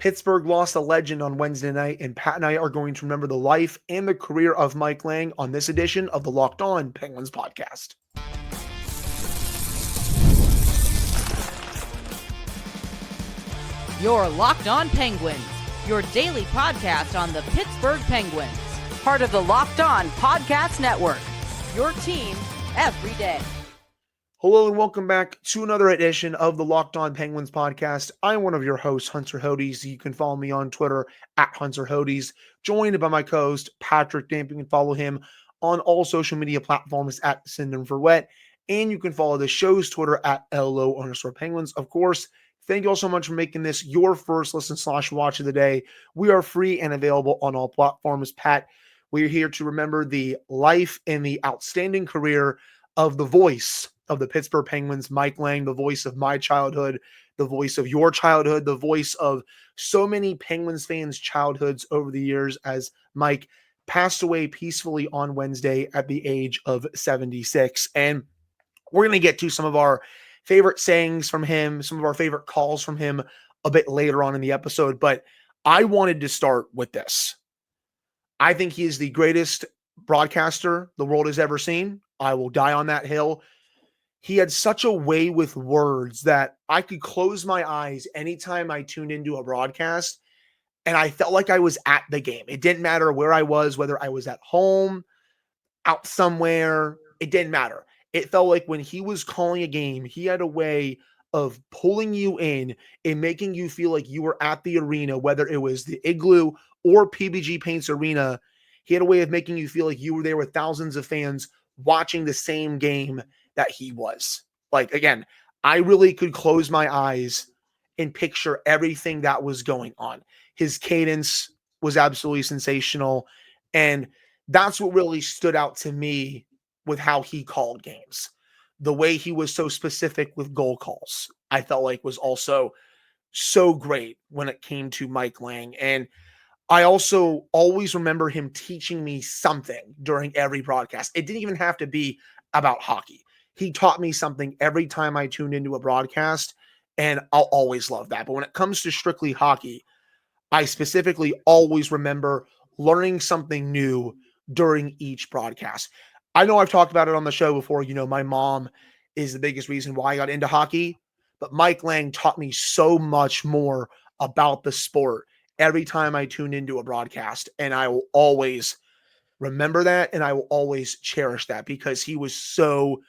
Pittsburgh lost a legend on Wednesday night, and Pat and I are going to remember the life and the career of Mike Lange on this edition of the Locked On Penguins podcast. Your Locked On Penguins, your daily podcast on the Pittsburgh Penguins, part of the Locked On Podcast Network, your team every day. Hello and welcome back to another edition of the Locked On Penguins podcast. I'm one of your hosts, Hunter Hodes. You can follow me on Twitter at Hunter Hodes, joined by my co-host, Patrick Damp. You can follow him on all social media platforms at Send for Wet, and you can follow the show's Twitter at LO_Penguins. Of course, thank you all so much for making this your first listen/watch of the day. We are free and available on all platforms. Pat, we are here to remember the life and the outstanding career of the voice of the Pittsburgh Penguins, Mike Lange, the voice of my childhood, the voice of your childhood, the voice of so many Penguins fans' childhoods over the years, as Mike passed away peacefully on Wednesday at the age of 76. And we're going to get to some of our favorite sayings from him, some of our favorite calls from him a bit later on in the episode. But I wanted to start with this. I think he is the greatest broadcaster the world has ever seen. I will die on that hill. He had such a way with words that I could close my eyes anytime I tuned into a broadcast, and I felt like I was at the game. It didn't matter where I was, whether I was at home, out somewhere. It didn't matter. It felt like when he was calling a game, he had a way of pulling you in and making you feel like you were at the arena, whether it was the Igloo or PBG Paints Arena. He had a way of making you feel like you were there with thousands of fans watching the same game that he was. Like, again, I really could close my eyes and picture everything that was going on. His cadence was absolutely sensational. And that's what really stood out to me with how he called games. The way he was so specific with goal calls, I felt like was also so great when it came to Mike Lange. And I also always remember him teaching me something during every broadcast. It didn't even have to be about hockey. He taught me something every time I tuned into a broadcast, and I'll always love that. But when it comes to strictly hockey, I specifically always remember learning something new during each broadcast. I know I've talked about it on the show before. You know, my mom is the biggest reason why I got into hockey, but Mike Lange taught me so much more about the sport every time I tuned into a broadcast. And I will always remember that, and I will always cherish that because he was so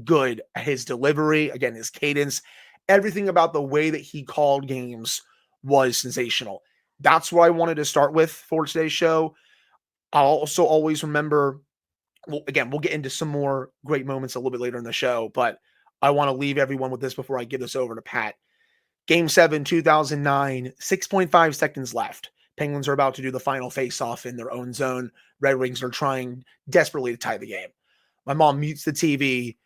good at his delivery, again, his cadence, everything about the way that he called games was sensational. That's what I wanted to start with for today's show. I'll also always remember, well, again, we'll get into some more great moments a little bit later in the show, but I want to leave everyone with this before I give this over to Pat. Game 7, 2009, 6.5 seconds left. Penguins are about to do the final face-off in their own zone. Red Wings are trying desperately to tie the game. My mom mutes the TV,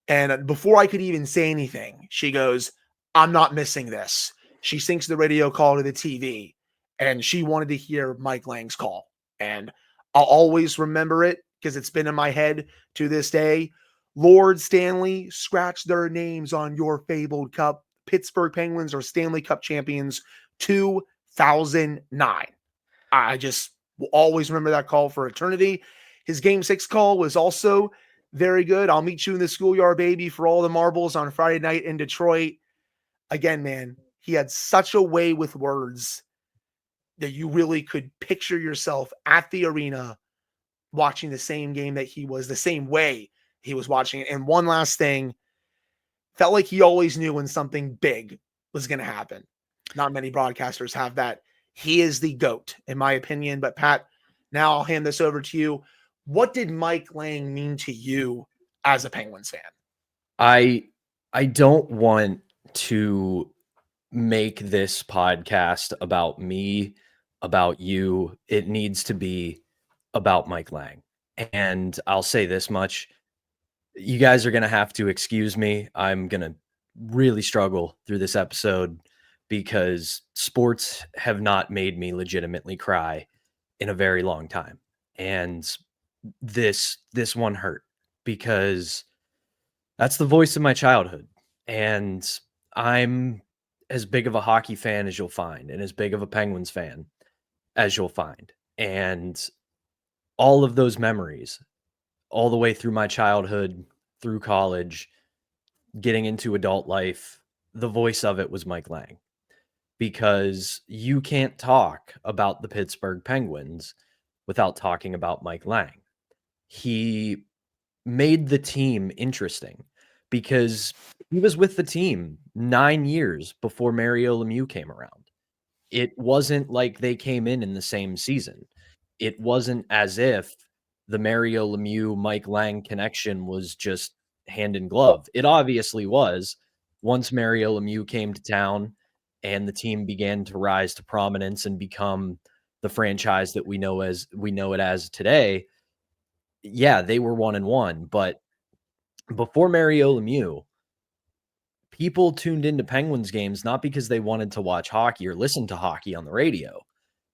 and before I could even say anything, she goes, "I'm not missing this." She syncs the radio call to the TV, and she wanted to hear Mike Lange's call. And I'll always remember it because it's been in my head to this day. Lord Stanley, scratch their names on your fabled cup. Pittsburgh Penguins are Stanley Cup champions 2009. I just will always remember that call for eternity. His Game 6 call was also very good. I'll meet you in the schoolyard, baby, for all the marbles on Friday night in Detroit. Again, man, he had such a way with words that you really could picture yourself at the arena watching the same game that he was, the same way he was watching it. And one last thing, felt like he always knew when something big was going to happen. Not many broadcasters have that. He is the GOAT, in my opinion. But Pat, now I'll hand this over to you. What did Mike Lange mean to you as a Penguins fan? I don't want to make this podcast about me, about you. It needs to be about Mike Lange. And I'll say this much. You guys are going to have to excuse me. I'm going to really struggle through this episode because sports have not made me legitimately cry in a very long time. And this one hurt because that's the voice of my childhood. And I'm as big of a hockey fan as you'll find, and as big of a Penguins fan as you'll find. And all of those memories, all the way through my childhood, through college, getting into adult life, the voice of it was Mike Lange. Because you can't talk about the Pittsburgh Penguins without talking about Mike Lange. He made the team interesting because he was with the team 9 years before Mario Lemieux came around. It wasn't like they came in the same season. It wasn't as if the Mario Lemieux Mike Lange connection was just hand in glove. It obviously was. Once Mario Lemieux came to town and the team began to rise to prominence and become the franchise that we know it as today, yeah, they were 1-1. But before Mario Lemieux, people tuned into Penguins games not because they wanted to watch hockey or listen to hockey on the radio.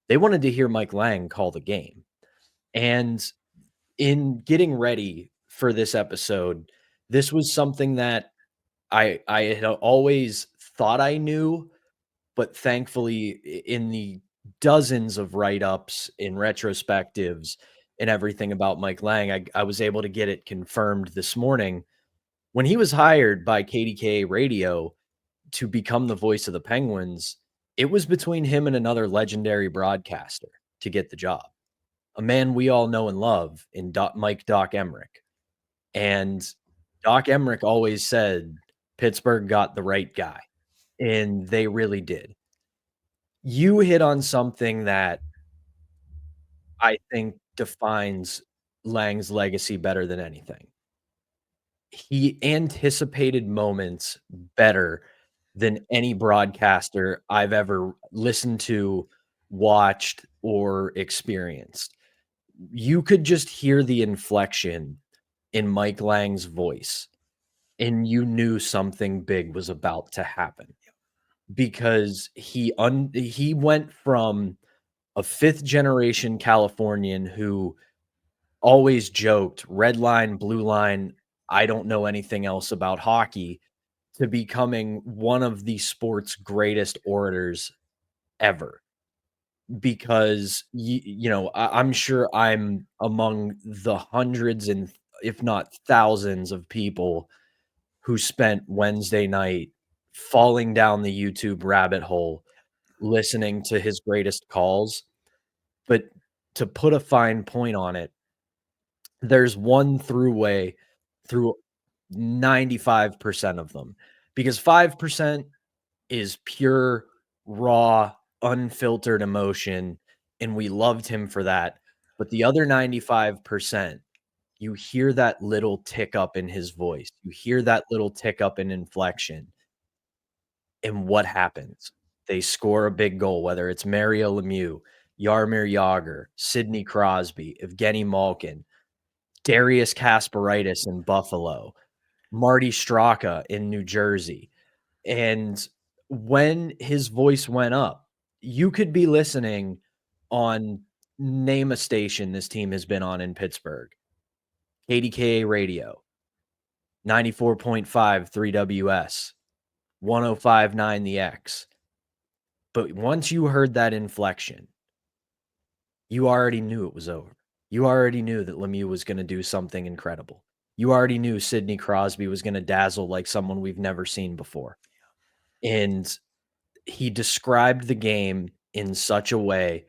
They wanted to hear Mike Lange call the game. And in getting ready for this episode, this was something that I had always thought I knew, but thankfully in the dozens of write-ups, in retrospectives, and everything about Mike Lange, I was able to get it confirmed this morning. When he was hired by KDKA Radio to become the voice of the Penguins, it was between him and another legendary broadcaster to get the job, a man we all know and love in Mike Doc Emmerich. And Doc Emmerich always said Pittsburgh got the right guy, and they really did. You hit on something that I think defines Lange's legacy better than anything. He anticipated moments better than any broadcaster I've ever listened to, watched, or experienced. You could just hear the inflection in Mike Lange's voice, and you knew something big was about to happen because he went from a fifth-generation Californian who always joked, red line, blue line, I don't know anything else about hockey, to becoming one of the sport's greatest orators ever. Because, I'm sure I'm among the hundreds and if not thousands of people who spent Wednesday night falling down the YouTube rabbit hole listening to his greatest calls. But to put a fine point on it, there's one throughway through 95% of them, because 5% is pure, raw, unfiltered emotion, and we loved him for that. But the other 95%, you hear that little tick up in his voice. You hear that little tick up in inflection. And what happens? They score a big goal, whether it's Mario Lemieux, Jaromir Jagr, Sidney Crosby, Evgeny Malkin, Darius Kasparaitis in Buffalo, Marty Straka in New Jersey. And when his voice went up, you could be listening on, name a station this team has been on in Pittsburgh, KDKA Radio, 94.5 3WS, 105.9 The X. But once you heard that inflection, you already knew it was over. You already knew that Lemieux was going to do something incredible. You already knew Sidney Crosby was going to dazzle like someone we've never seen before. And he described the game in such a way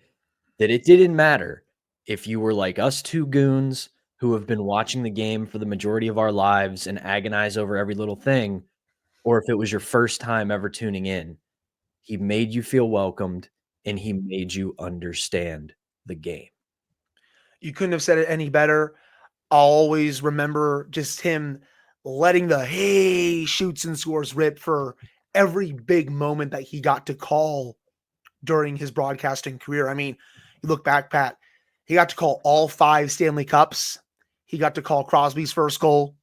that it didn't matter if you were like us two goons who have been watching the game for the majority of our lives and agonize over every little thing, or if it was your first time ever tuning in. He made you feel welcomed, and he made you understand the game. You couldn't have said it any better. I'll always remember just him letting the hey shoots and scores rip for every big moment that he got to call during his broadcasting career. I mean, you look back, Pat, he got to call all 5 Stanley Cups. He got to call Crosby's first goal,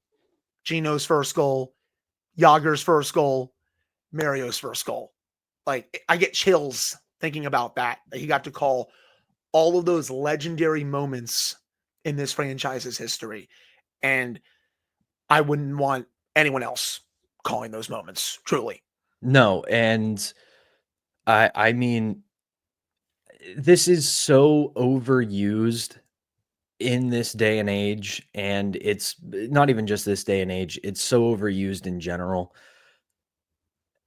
Gino's first goal, Jagr's first goal, Mario's first goal. Like, I get chills thinking about that he got to call all of those legendary moments in this franchise's history. And I wouldn't want anyone else calling those moments, truly. No, and I mean, this is so overused in this day and age, and it's not even just this day and age, it's so overused in general.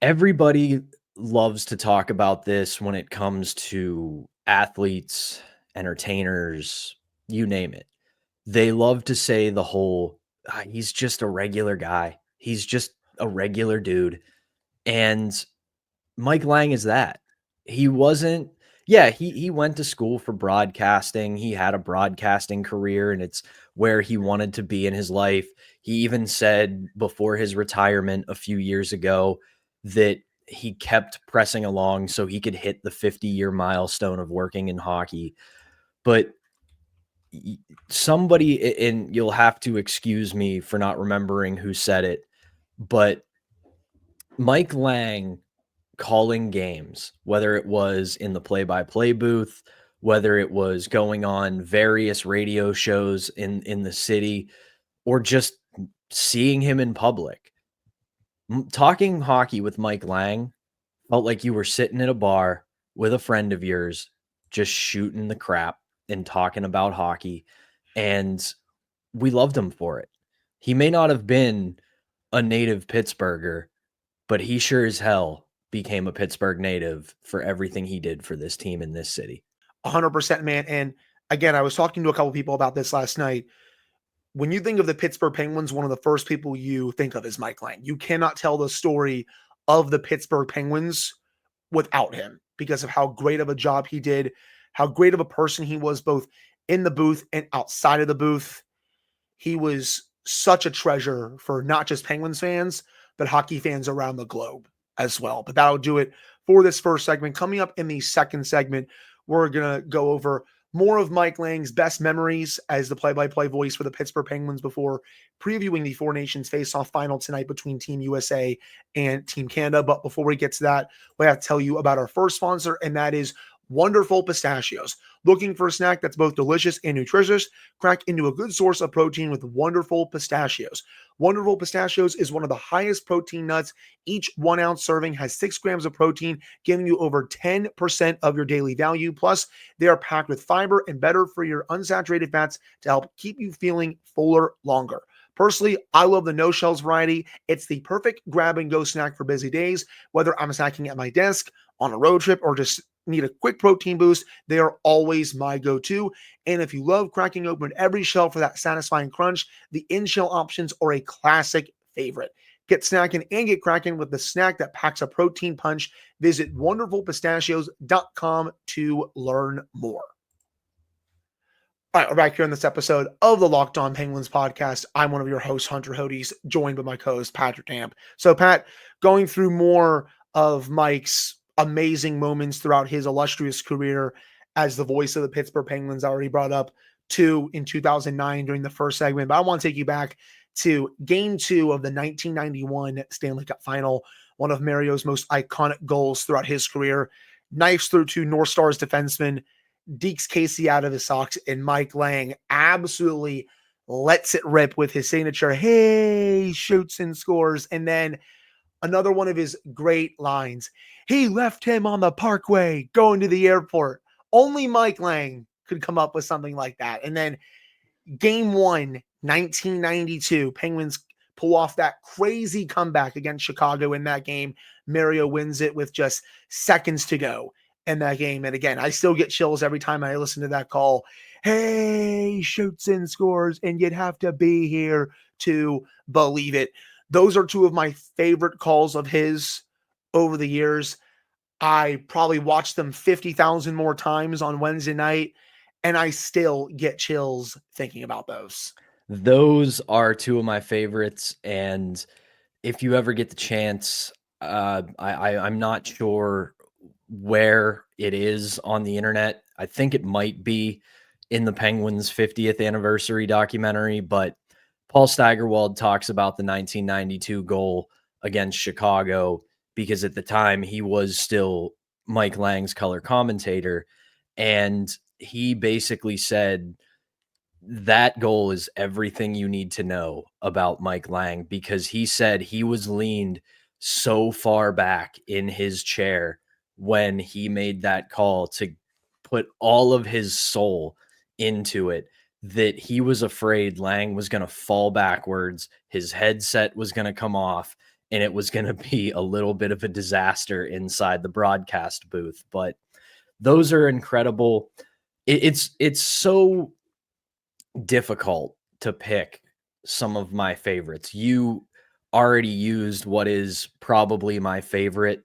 Everybody loves to talk about this when it comes to athletes, entertainers, you name it. They love to say the whole, he's just a regular guy. He's just a regular dude. And Mike Lange is that. He wasn't yeah, he went to school for broadcasting. He had a broadcasting career, and it's where he wanted to be in his life. He even said before his retirement a few years ago that he kept pressing along so he could hit the 50-year milestone of working in hockey. But somebody, and you'll have to excuse me for not remembering who said it, but Mike Lange calling games, whether it was in the play-by-play booth, whether it was going on various radio shows in the city, or just seeing him in public. Talking hockey with Mike Lange felt like you were sitting at a bar with a friend of yours, just shooting the crap and talking about hockey, and we loved him for it. He may not have been a native Pittsburgher, but he sure as hell became a Pittsburgh native for everything he did for this team in this city. 100%, man. And again, I was talking to a couple people about this last night. When you think of the Pittsburgh Penguins, one of the first people you think of is Mike Lange. You cannot tell the story of the Pittsburgh Penguins without him because of how great of a job he did, how great of a person he was, both in the booth and outside of the booth. He was such a treasure for not just Penguins fans, but hockey fans around the globe as well. But that'll do it for this first segment. Coming up in the second segment, we're going to go over more of Mike Lange's best memories as the play-by-play voice for the Pittsburgh Penguins before previewing the Four Nations Faceoff final tonight between Team USA and Team Canada. But before we get to that, we have to tell you about our first sponsor, and that is Wonderful Pistachios. Looking for a snack that's both delicious and nutritious? Crack into a good source of protein with Wonderful Pistachios. Wonderful Pistachios is one of the highest protein nuts. Each 1 ounce serving has 6 grams of protein, giving you over 10% of your daily value. Plus, they are packed with fiber and better for your unsaturated fats to help keep you feeling fuller longer. Personally, I love the no-shells variety. It's the perfect grab-and-go snack for busy days. Whether I'm snacking at my desk, on a road trip, or just need a quick protein boost, they are always my go-to. And if you love cracking open every shell for that satisfying crunch, the in-shell options are a classic favorite. Get snacking and get cracking with the snack that packs a protein punch. Visit wonderfulpistachios.com to learn more. All right, we're back here in this episode of the Locked On Penguins podcast. I'm one of your hosts, Hunter Hodes, joined by my co-host, Patrick Damp. So, Pat, going through more of Mike's amazing moments throughout his illustrious career as the voice of the Pittsburgh Penguins. I already brought up 2 in 2009 during the first segment, but I want to take you back to Game 2 of the 1991 Stanley Cup Final, one of Mario's most iconic goals throughout his career. Knifes through 2 North Stars defensemen, dekes Casey out of his socks, and Mike Lange absolutely lets it rip with his signature, hey, shoots and scores. And then another one of his great lines, he left him on the parkway going to the airport. Only Mike Lange could come up with something like that. And then Game 1, 1992, Penguins pull off that crazy comeback against Chicago in that game. Mario wins it with just seconds to go in that game. And again, I still get chills every time I listen to that call. Hey, shoots and scores, and you'd have to be here to believe it. Those are 2 of my favorite calls of his over the years. I probably watched them 50,000 more times on Wednesday night, and I still get chills thinking about those. Those are 2 of my favorites, and if you ever get the chance, I'm not sure where it is on the internet. I think it might be in the Penguins' 50th anniversary documentary, but Paul Steigerwald talks about the 1992 goal against Chicago because at the time he was still Mike Lange's color commentator, and he basically said that goal is everything you need to know about Mike Lange because he said he was leaned so far back in his chair when he made that call to put all of his soul into it that he was afraid Lange was going to fall backwards, his headset was going to come off, and it was going to be a little bit of a disaster inside the broadcast booth. But those are incredible. It's so difficult to pick some of my favorites. You already used what is probably my favorite,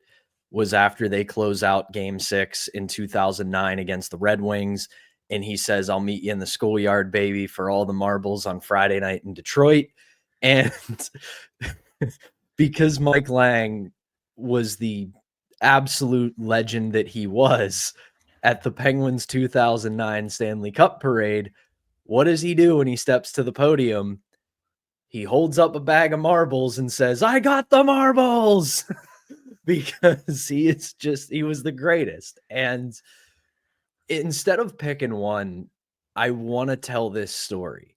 was after they close out game 6 in 2009 against the Red Wings. And he says, "I'll meet you in the schoolyard, baby, for all the marbles on Friday night in Detroit." And because Mike Lange was the absolute legend that he was at the Penguins 2009 Stanley Cup parade, what does he do when he steps to the podium? He holds up a bag of marbles and says, "I got the marbles." Because he was the greatest. And instead of picking one, I want to tell this story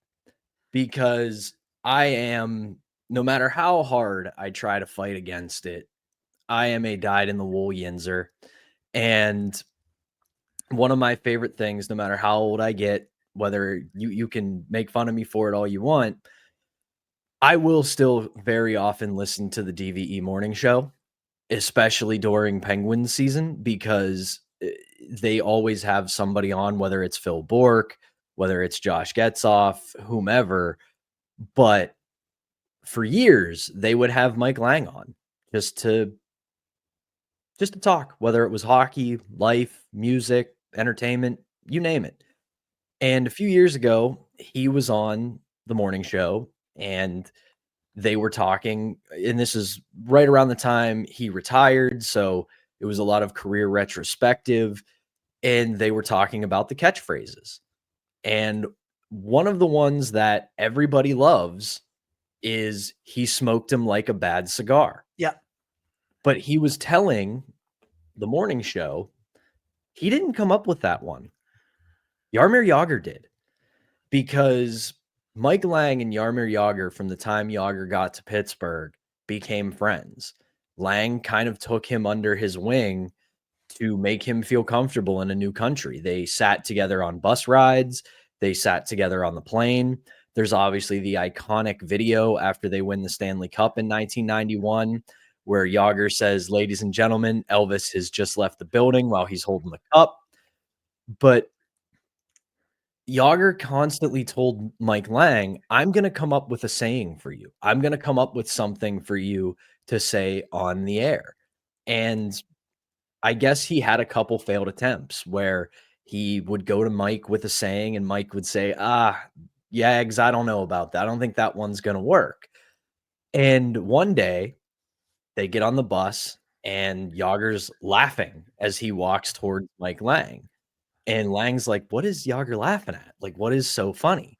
because no matter how hard I try to fight against it, I am a dyed in the wool yinzer. And one of my favorite things, no matter how old I get, whether you can make fun of me for it all you want, I will still very often listen to the DVE morning show, especially during Penguins season, because they always have somebody on, whether it's Phil Bourque, whether it's Josh Getzoff, whomever. But for years, they would have Mike Lange on just to talk, whether it was hockey, life, music, entertainment, you name it. And a few years ago, he was on the morning show and they were talking, and this is right around the time he retired. So it was a lot of career retrospective, and they were talking about the catchphrases. And one of the ones that everybody loves is "he smoked him like a bad cigar." Yeah. But he was telling the morning show, he didn't come up with that one. Jaromir Jagr did, because Mike Lange and Jaromir Jagr, from the time Jagr got to Pittsburgh, became friends. Lange kind of took him under his wing to make him feel comfortable in a new country. They sat together on bus rides. They sat together on the plane. There's obviously the iconic video after they win the Stanley Cup in 1991, where Jagr says, "Ladies and gentlemen, Elvis has just left the building," while he's holding the cup. But Jagr constantly told Mike Lange, "I'm going to come up with a saying for you. I'm going to come up with something for you to say on the air." And I guess he had a couple failed attempts where he would go to Mike with a saying and Mike would say, "Yags, I don't know about that. I don't think that one's going to work." And one day they get on the bus and Jagr's laughing as he walks towards Mike Lange. And Lange's like, "What is Jagr laughing at? Like, what is so funny?"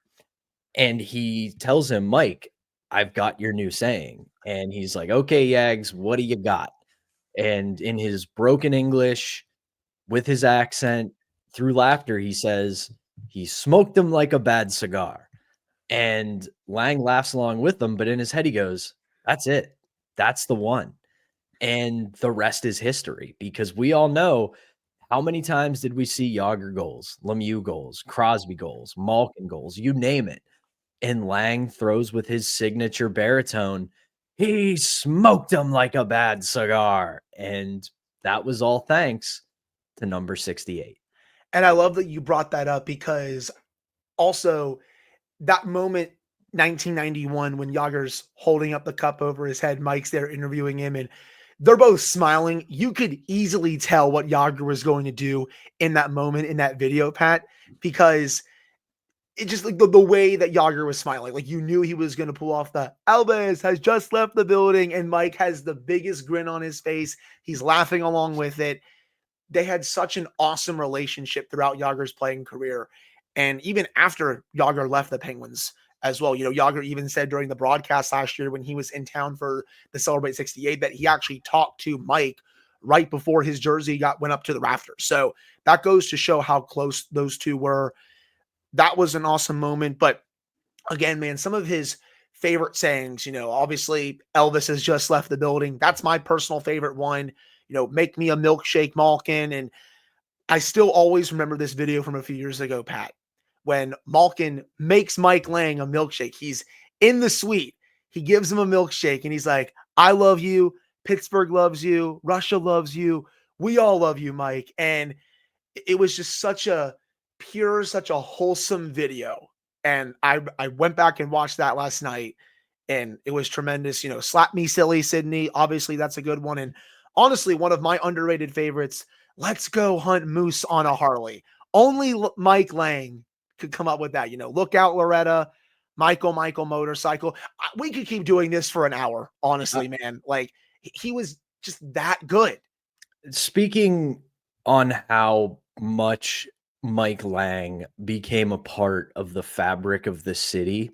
And he tells him, "Mike, I've got your new saying." And he's like, "Okay, Yags, what do you got?" And in his broken English, with his accent, through laughter, he says, "He smoked him like a bad cigar." And Lange laughs along with them, but in his head, he goes, "That's it. That's the one." And the rest is history, because we all know, how many times did we see Jagr goals, Lemieux goals, Crosby goals, Malkin goals, you name it. And Lange throws with his signature baritone, "He smoked him like a bad cigar." And that was all thanks to number 68. And I love that you brought that up, because also that moment, 1991, when Jagr's holding up the cup over his head, Mike's there interviewing him, and they're both smiling. You could easily tell what Jagr was going to do in that moment, in that video, Pat, because it just, like, the way that Jagr was smiling, like, you knew he was going to pull off the "Elvis has just left the building," and Mike has the biggest grin on his face. He's laughing along with it. They had such an awesome relationship throughout Jagr's playing career. And even after Jagr left the Penguins as well, Jagr even said during the broadcast last year when he was in town for the Celebrate 68 that he actually talked to Mike right before his jersey went up to the rafters. So that goes to show how close those two were. That was an awesome moment. But again, man, some of his favorite sayings. Obviously Elvis has just left the building. That's my personal favorite one. Make me a milkshake, Malkin. And I still always remember this video from a few years ago, Pat, when Malkin makes Mike Lange a milkshake. He's in the suite. He gives him a milkshake and he's like, I love you. Pittsburgh loves you. Russia loves you. We all love you, Mike. And it was just such a pure, such a wholesome video. And I went back and watched that last night and it was tremendous. Slap me silly, Sydney. Obviously that's a good one. And honestly, one of my underrated favorites, let's go hunt moose on a Harley. Only Mike Lange could come up with that. Look out, Loretta, Michael motorcycle. We could keep doing this for an hour, honestly, man. Like, he was just that good. Speaking on how much Mike Lange became a part of the fabric of the city,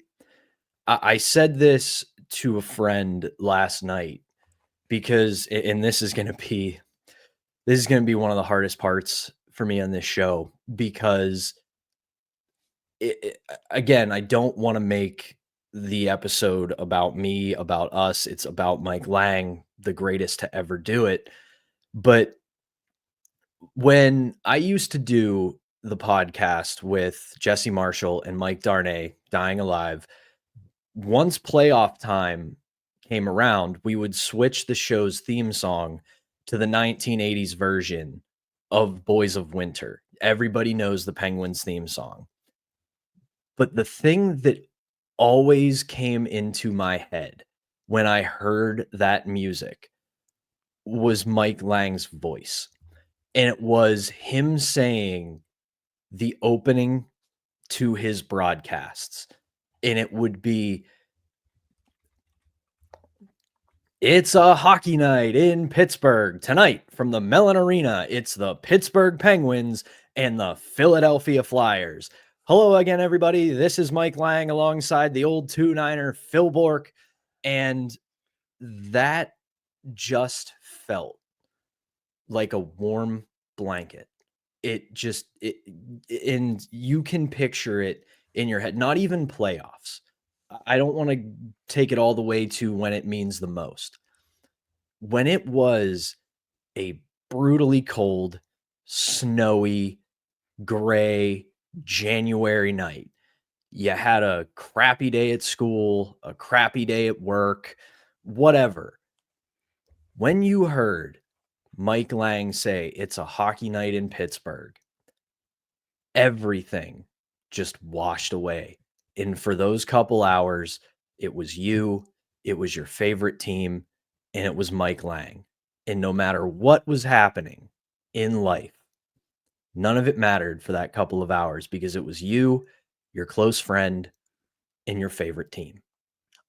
I said this to a friend last night because, and this is going to be one of the hardest parts for me on this show because again, I don't want to make the episode about me, about us. It's about Mike Lange, the greatest to ever do it. But when I used to do the podcast with Jesse Marshall and Mike Darnay, Dying Alive, once playoff time came around, we would switch the show's theme song to the 1980s version of Boys of Winter. Everybody knows the Penguins theme song. But the thing that always came into my head when I heard that music was Mike Lange's voice. And it was him saying the opening to his broadcasts. And it would be, it's a hockey night in Pittsburgh tonight from the Mellon Arena. It's the Pittsburgh Penguins and the Philadelphia Flyers. Hello again, everybody. This is Mike Lange alongside the old 2-9er Phil Bourque. And that just felt like a warm blanket. And you can picture it in your head, not even playoffs. I don't want to take it all the way to when it means the most. When it was a brutally cold, snowy, gray January night, you had a crappy day at school, a crappy day at work, whatever. When you heard Mike Lange say it's a hockey night in Pittsburgh, everything just washed away. And for those couple hours, it was you, it was your favorite team, and it was Mike Lange. And no matter what was happening in life, none of it mattered for that couple of hours because it was you, your close friend, and your favorite team.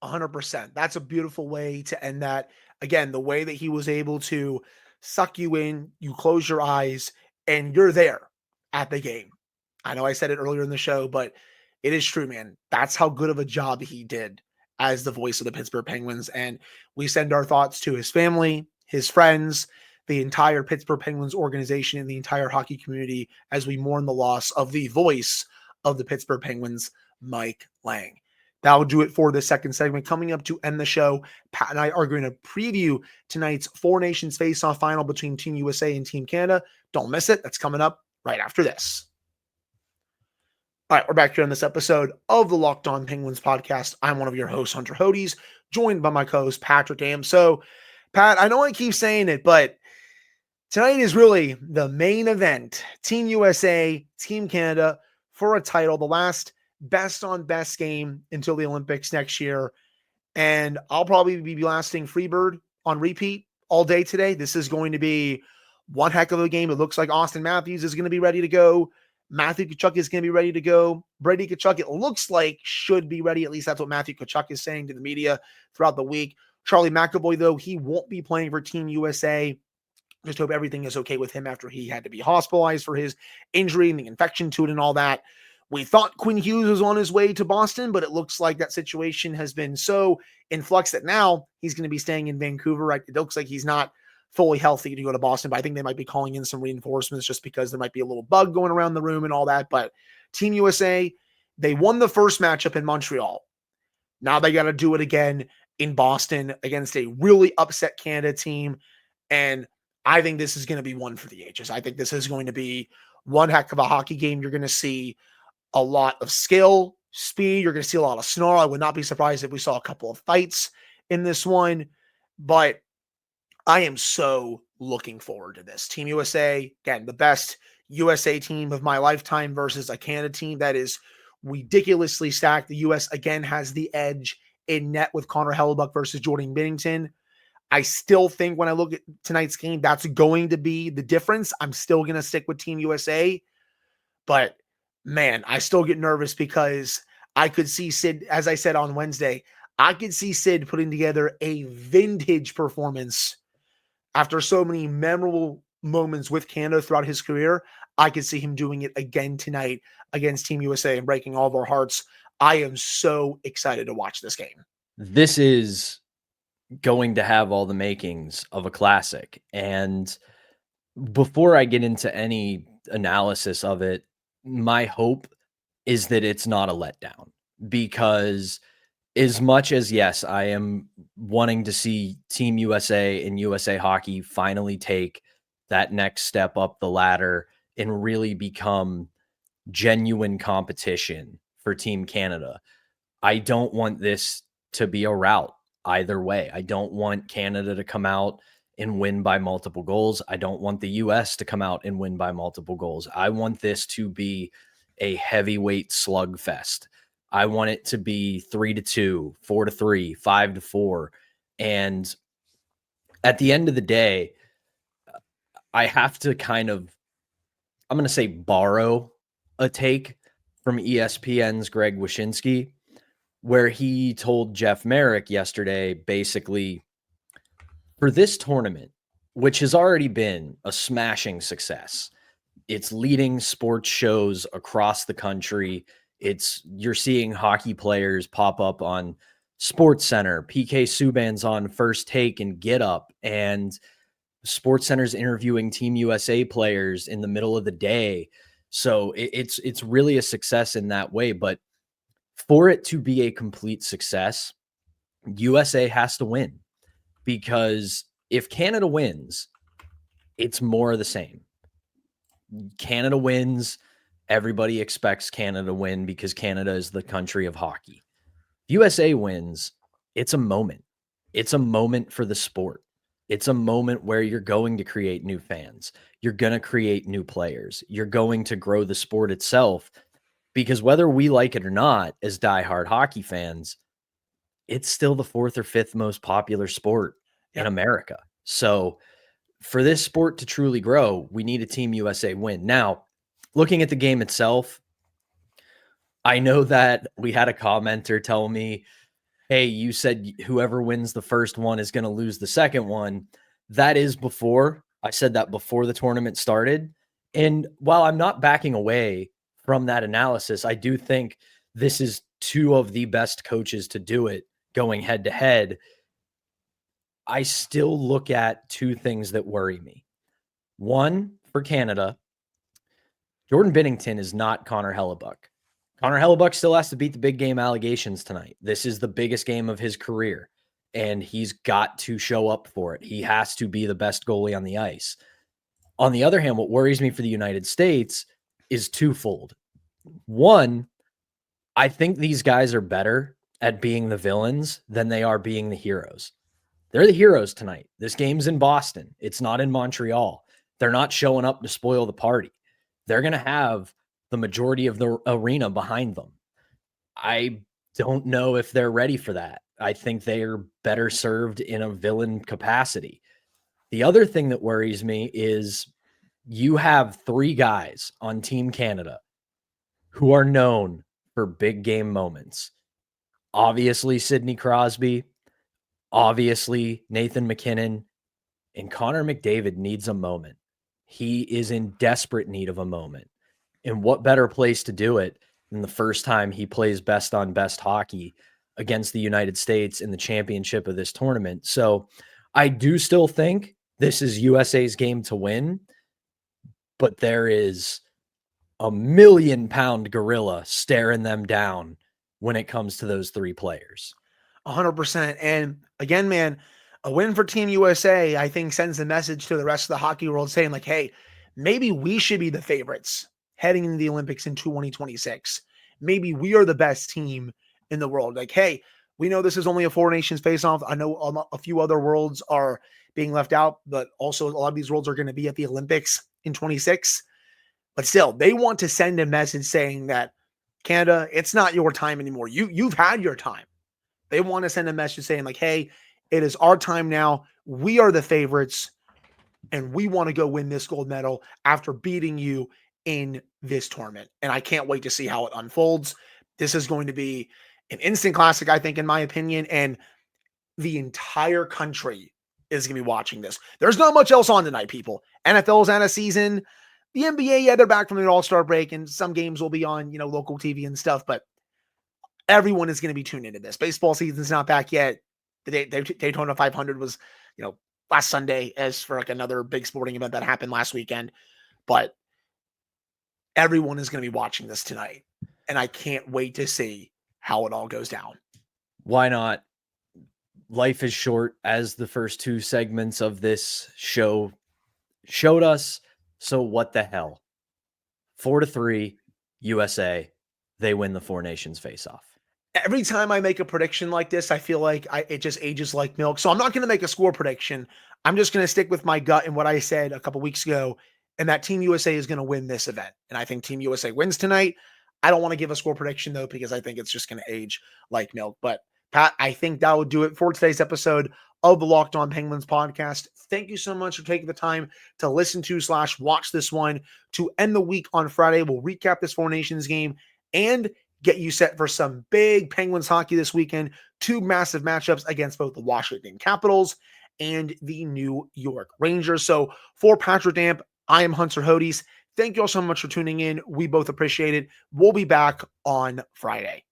100%. That's a beautiful way to end that. Again, the way that he was able to suck you in, you close your eyes, and you're there at the game. I know I said it earlier in the show, but it is true, man. That's how good of a job he did as the voice of the Pittsburgh Penguins. And we send our thoughts to his family, his friends, the entire Pittsburgh Penguins organization, and the entire hockey community as we mourn the loss of the voice of the Pittsburgh Penguins, Mike Lange. That'll do it for the second segment. Coming up to end the show, Pat and I are going to preview tonight's Four Nations Faceoff final between Team USA and Team Canada. Don't miss it. That's coming up right after this. All right, we're back here on this episode of the Locked On Penguins podcast. I'm one of your hosts, Hunter Hodes, joined by my co-host, Patrick Dam. So, Pat, I know I keep saying it, but tonight is really the main event. Team USA, Team Canada for a title, the last best on best game until the Olympics next year. And I'll probably be blasting Freebird on repeat all day today. This is going to be one heck of a game. It looks like Austin Matthews is going to be ready to go. Matthew Tkachuk is going to be ready to go. Brady Tkachuk, it looks like, should be ready. At least that's what Matthew Tkachuk is saying to the media throughout the week. Charlie McAvoy, though, he won't be playing for Team USA. Just hope everything is okay with him after he had to be hospitalized for his injury and the infection to it and all that. We thought Quinn Hughes was on his way to Boston, but it looks like that situation has been so in flux that now he's going to be staying in Vancouver. Right? It looks like he's not fully healthy to go to Boston, but I think they might be calling in some reinforcements just because there might be a little bug going around the room and all that. But Team USA, they won the first matchup in Montreal. Now they got to do it again in Boston against a really upset Canada team. And I think this is going to be one for the ages. I think this is going to be one heck of a hockey game. You're going to see a lot of skill, speed. You're going to see a lot of snarl. I would not be surprised if we saw a couple of fights in this one. But I am so looking forward to this. Team USA, again, the best USA team of my lifetime versus a Canada team that is ridiculously stacked. The US, again, has the edge in net with Connor Hellebuck versus Jordan Binnington. I still think when I look at tonight's game, that's going to be the difference. I'm still going to stick with Team USA. But, man, I still get nervous because I could see Sid, as I said on Wednesday, I could see Sid putting together a vintage performance after so many memorable moments with Canada throughout his career. I could see him doing it again tonight against Team USA and breaking all of our hearts. I am so excited to watch this game. This is going to have all the makings of a classic. And before I get into any analysis of it, my hope is that it's not a letdown, because as much as, yes, I am wanting to see Team USA and USA Hockey finally take that next step up the ladder and really become genuine competition for Team Canada, I don't want this to be a rout either way. I don't want Canada to come out and win by multiple goals. I don't want the US to come out and win by multiple goals. I want this to be a heavyweight slugfest. I want it to be 3-2, 4-3, 5-4. And at the end of the day, I have to kind of, I'm going to say, borrow a take from ESPN's Greg Wyshynski, where he told Jeff Merrick yesterday, basically, for this tournament, which has already been a smashing success, it's leading sports shows across the country. You're seeing hockey players pop up on Sports Center. PK Subban's on First Take and Get Up, and Sports Center's interviewing Team USA players in the middle of the day. So it's really a success in that way. But for it to be a complete success, USA has to win, because if Canada wins, it's more of the same. Canada wins, everybody expects Canada to win because Canada is the country of hockey. USA wins, it's a moment. It's a moment for the sport. It's a moment where you're going to create new fans. You're going to create new players. You're going to grow the sport itself, because whether we like it or not, as diehard hockey fans, it's still the fourth or fifth most popular sport in America. So for this sport to truly grow, we need a Team USA win. Now, looking at the game itself, I know that we had a commenter tell me, hey, you said whoever wins the first one is going to lose the second one. That is before. I said that before the tournament started. And while I'm not backing away from that analysis, I do think this is two of the best coaches to do it going head to head. I still look at two things that worry me. One, for Canada, Jordan Binnington is not Connor Hellebuck. Connor Hellebuck still has to beat the big game allegations tonight. This is the biggest game of his career, and he's got to show up for it. He has to be the best goalie on the ice. On the other hand, what worries me for the United States is twofold. One, I think these guys are better at being the villains than they are being the heroes. They're the heroes tonight. This game's in Boston. It's not in Montreal. They're not showing up to spoil the party. They're going to have the majority of the arena behind them. I don't know if they're ready for that. I think they are better served in a villain capacity. The other thing that worries me is you have three guys on Team Canada who are known for big game moments. Obviously, Sidney Crosby, obviously Nathan MacKinnon, and Connor McDavid needs a moment. He is in desperate need of a moment. And what better place to do it than the first time he plays best on best hockey against the United States in the championship of this tournament. So I do still think this is USA's game to win, but there is a 1,000,000-pound gorilla staring them down when it comes to those three players. 100%. And again, man, a win for Team USA, I think, sends a message to the rest of the hockey world saying, like, hey, maybe we should be the favorites heading into the Olympics in 2026. Maybe we are the best team in the world. Like, hey, we know this is only a four nations face-off. I know a few other worlds are being left out, but also a lot of these worlds are going to be at the Olympics in 26. But still, they want to send a message saying that, Canada, it's not your time anymore. You've had your time. They want to send a message saying, like, hey, it is our time now. We are the favorites, and we want to go win this gold medal after beating you in this tournament. And I can't wait to see how it unfolds. This is going to be an instant classic, I think, in my opinion, and the entire country is going to be watching this. There's not much else on tonight, people. NFL's out of season. The NBA, yeah, they're back from their All-Star break, and some games will be on, local TV and stuff, but everyone is going to be tuned into this. Baseball season's not back yet. The Daytona 500 was, last Sunday as for like another big sporting event that happened last weekend. But everyone is going to be watching this tonight, and I can't wait to see how it all goes down. Why not? Life is short, as the first two segments of this show showed us. So what the hell? 4-3 USA. They win the Four Nations face-off. Every time I make a prediction like this, I feel like it just ages like milk. So I'm not going to make a score prediction. I'm just going to stick with my gut and what I said a couple weeks ago, and that Team USA is going to win this event. And I think Team USA wins tonight. I don't want to give a score prediction, though, because I think it's just going to age like milk. But, Pat, I think that will do it for today's episode of the Locked On Penguins podcast. Thank you so much for taking the time to listen to / watch this one. To end the week on Friday, we'll recap this Four Nations game and get you set for some big Penguins hockey this weekend. Two massive matchups against both the Washington Capitals and the New York Rangers. So for Patrick Damp, I am Hunter Hodes. Thank you all so much for tuning in. We both appreciate it. We'll be back on Friday.